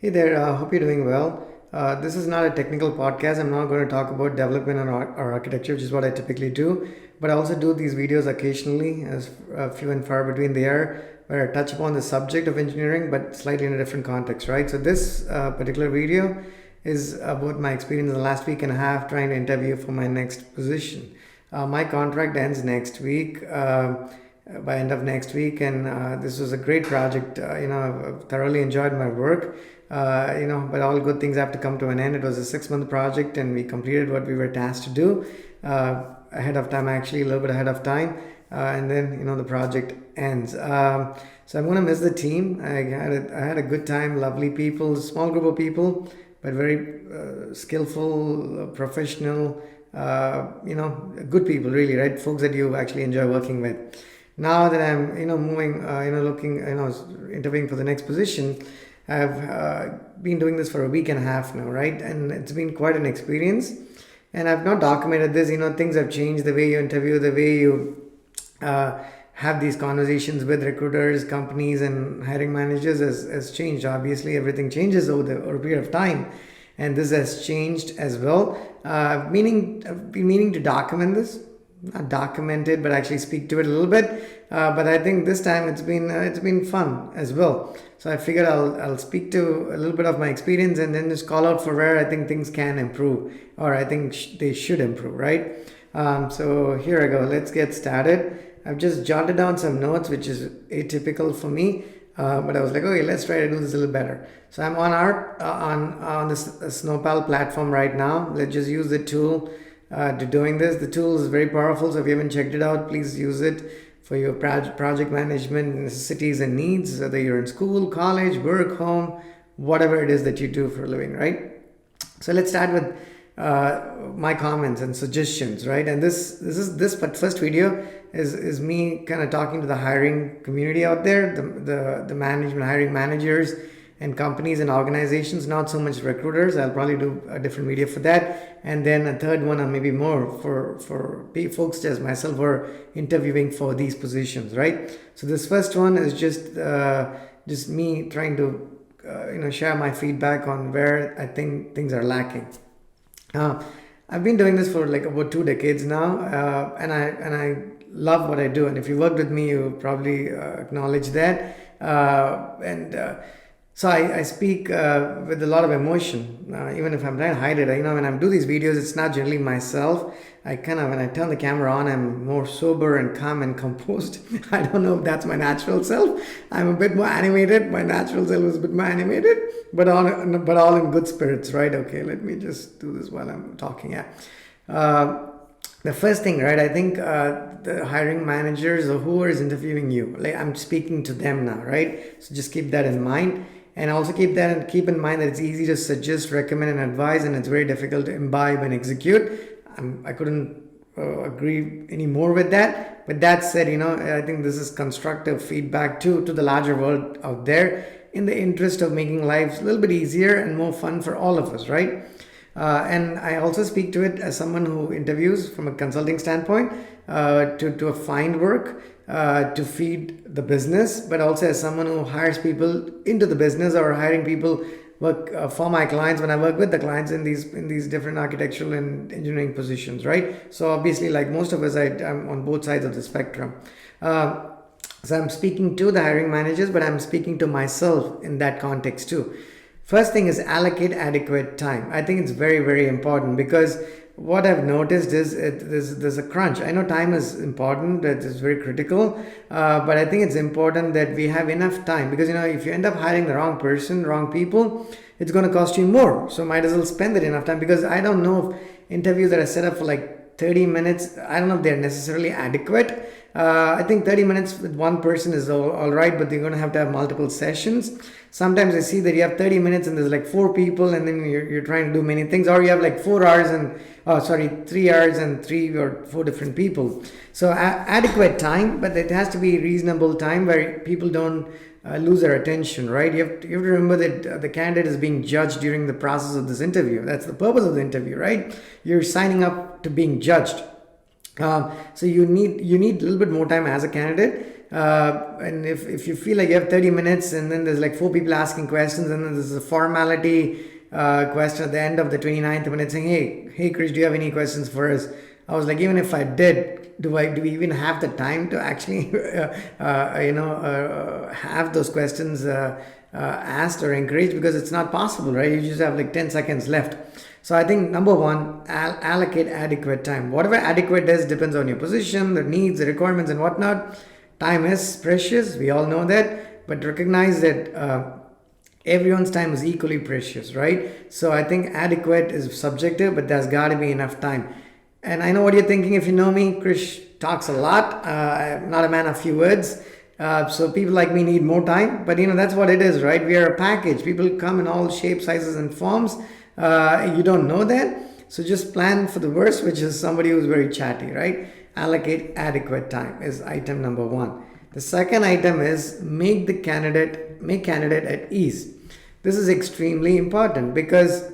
Hey there, hope you're doing well. This is not a technical podcast. I'm not going to talk about development or architecture, which is what I typically do. But I also do these videos occasionally, as few and far between they are, where I touch upon the subject of engineering, but slightly in a different context, right? So this particular video is about my experience in the last week and a half trying to interview for my next position. My contract ends next week. By end of next week, and this was a great project. I've thoroughly enjoyed my work. But all good things have to come to an end. It was a 6-month project, and we completed what we were tasked to do ahead of time, actually a little bit ahead of time. And then the project ends. So I'm going to miss the team. I had a good time, lovely people, small group of people, but very skillful, professional, good people, really, right? Folks that you actually enjoy working with. Now that I'm, moving, looking, interviewing for the next position, I've been doing this for a week and a half now, right? And it's been quite an experience. And I've not documented this. Things have changed. The way you interview, the way you have these conversations with recruiters, companies, and hiring managers has changed. Obviously, everything changes over a period of time. And this has changed as well. I've been meaning to document this. Not document it, but actually speak to it a little bit. But I think this time it's been fun as well. So I figured I'll speak to a little bit of my experience and then just call out for where I think things can improve, or I think they should improve, right? So here I go. Let's get started. I've just jotted down some notes, which is atypical for me. But I was like, okay, let's try to do this a little better. So I'm on this Snowpal platform right now. Let's just use the tool to doing this. The tool is very powerful, so if you haven't checked it out, please use it for your project management necessities and needs, whether you're in school, college, work, home, whatever it is that you do for a living, right? So let's start with my comments and suggestions, right? And this first video is me kind of talking to the hiring community out there, the management, hiring managers, and companies and organizations, not so much recruiters. I'll probably do a different video for that. And then a third one, or maybe more, for folks as myself who are interviewing for these positions, right? So this first one is just me trying to share my feedback on where I think things are lacking. I've been doing this for like about 2 decades now, and I love what I do. And if you worked with me, you probably acknowledge that. So I speak with a lot of emotion, even if I'm trying to hide it. When I do these videos, it's not generally myself. When I turn the camera on, I'm more sober and calm and composed. I don't know if that's my natural self. I'm a bit more animated. My natural self is a bit more animated, but all in good spirits, right? Okay, let me just do this while I'm talking. The first thing, right? I think the hiring managers or whoever is interviewing you, like I'm speaking to them now, right? So just keep that in mind. And also keep in mind that it's easy to suggest, recommend, and advise, and it's very difficult to imbibe and execute. I couldn't agree any more with that. But that said, I think this is constructive feedback to the larger world out there, in the interest of making lives a little bit easier and more fun for all of us, right? And I also speak to it as someone who interviews from a consulting standpoint to find work, to feed the business, but also as someone who hires people into the business or hiring people work for my clients when I work with the clients in these different architectural and engineering positions, right? So obviously, like most of us, I'm on both sides of the spectrum. So I'm speaking to the hiring managers, but I'm speaking to myself in that context too. First thing is allocate adequate time. I think it's very, very important, because what I've noticed is there's a crunch. I know time is important, that is very critical, but I think it's important that we have enough time, because if you end up hiring the wrong person, wrong people, it's going to cost you more. So might as well spend it enough time, because I don't know if interviews that are set up for like 30 minutes, I don't know if they're necessarily adequate. I think 30 minutes with one person is all right, but they're going to have multiple sessions. Sometimes I see that you have 30 minutes and there's like 4 people, and then you're trying to do many things, or you have like 3 hours and 3 or 4 different people. So adequate time, but it has to be reasonable time where people don't lose their attention, right? You have to remember that the candidate is being judged during the process of this interview. That's the purpose of the interview, right? You're signing up to being judged. So you need a little bit more time as a candidate. And if you feel like you have 30 minutes and then there's like four people asking questions and then there's a formality question at the end of the 29th minute saying, hey Chris, do you have any questions for us? I was like, even if I did, do we even have the time to actually have those questions asked or encouraged? Because it's not possible, right? You just have like 10 seconds left. So I think number one, allocate adequate time. Whatever adequate is depends on your position, the needs, the requirements, and whatnot. Time is precious. We all know that, but recognize that everyone's time is equally precious, right? So I think adequate is subjective, but there's got to be enough time. And I know what you're thinking. If you know me, Krish talks a lot. I'm not a man of few words. So people like me need more time. But that's what it is, right? We are a package. People come in all shapes, sizes, and forms. You don't know that. So just plan for the worst, which is somebody who's very chatty, right? Allocate adequate time is item number one. The second item is make candidate at ease. This is extremely important because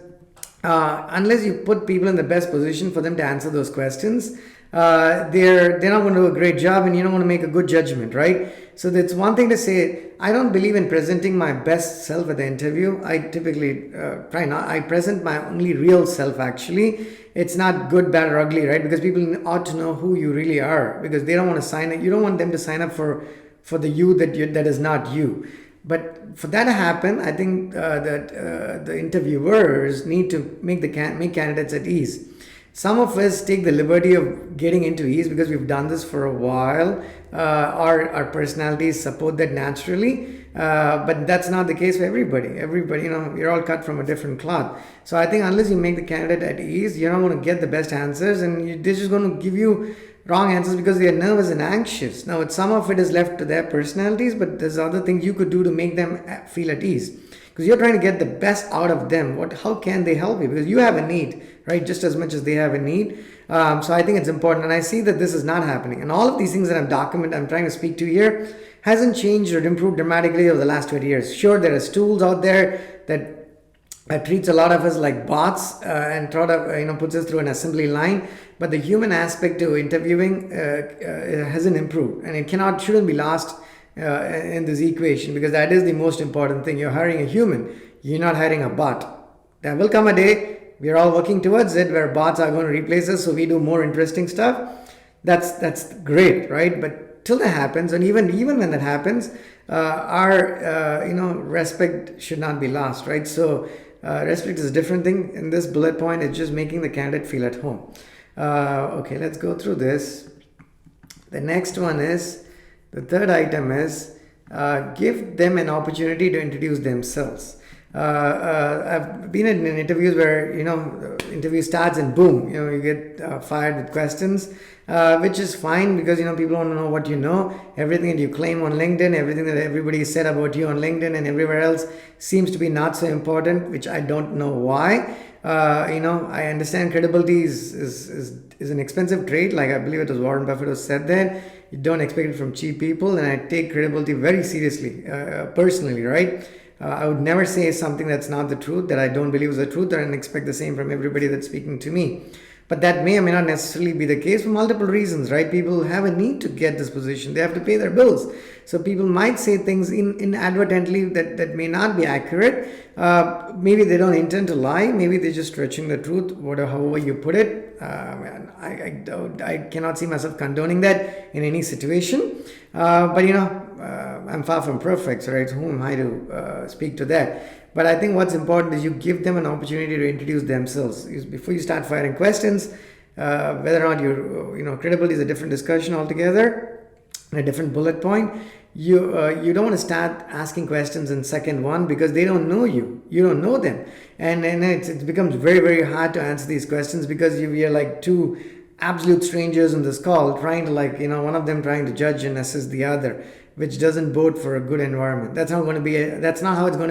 unless you put people in the best position for them to answer those questions, they're not going to do a great job, and you don't want to make a good judgment, right? So that's one thing to say. I don't believe in presenting my best self at the interview. I typically try not. I present my only real self. Actually, it's not good, bad, or ugly, right? Because people ought to know who you really are, because they don't want to sign up. You don't want them to sign up for the you that is not you. But for that to happen, I think that the interviewers need to make candidates at ease. Some of us take the liberty of getting into ease because we've done this for a while. Our personalities support that naturally, but that's not the case for everybody. Everybody, you're all cut from a different cloth. So I think unless you make the candidate at ease, you're not going to get the best answers, and they're just going to give you wrong answers because they are nervous and anxious. Now, some of it is left to their personalities, but there's other things you could do to make them feel at ease. Because you're trying to get the best out of them. How can they help you? Because you have a need, right? Just as much as they have a need. So I think it's important. And I see that this is not happening. And all of these things that I'm trying to speak to here, hasn't changed or improved dramatically over the last 20 years. Sure, there are tools out there that treats a lot of us like bots and puts us through an assembly line. But the human aspect to interviewing hasn't improved, and it shouldn't be lost in this equation, because that is the most important thing. You're hiring a human. You're not hiring a bot. There will come a day, we're all working towards it, where bots are going to replace us, so we do more interesting stuff. That's great, right? But till that happens, and even when that happens, our respect should not be lost, right? So respect is a different thing. In this bullet point, it's just making the candidate feel at home. Okay, let's go through this. The next one is, the third item is, give them an opportunity to introduce themselves. I've been in interviews where interview starts and boom, you get fired with questions, which is fine, because people want to know what you know. Everything that you claim on LinkedIn, everything that everybody said about you on LinkedIn and everywhere else seems to be not so important, which I don't know why. I understand credibility is an expensive trait. Like, I believe it was Warren Buffett who said that. You don't expect it from cheap people, and I take credibility very seriously, personally, right? I would never say something that's not the truth, that I don't believe is the truth, and expect the same from everybody that's speaking to me. But that may or may not necessarily be the case for multiple reasons, right? People have a need to get this position. They have to pay their bills. So people might say things inadvertently that may not be accurate. Maybe they don't intend to lie. Maybe they're just stretching the truth, however you put it. I cannot see myself condoning that in any situation. But I'm far from perfect, so right? Who am I to speak to that? But I think what's important is you give them an opportunity to introduce themselves. Before you start firing questions, whether or not credibility is a different discussion altogether, a different bullet point. You don't want to start asking questions in second one, because they don't know you. You don't know them. And it becomes very, very hard to answer these questions, because we are like two absolute strangers on this call, trying to one of them trying to judge and assess the other, which doesn't bode for a good environment. That's not how it's going to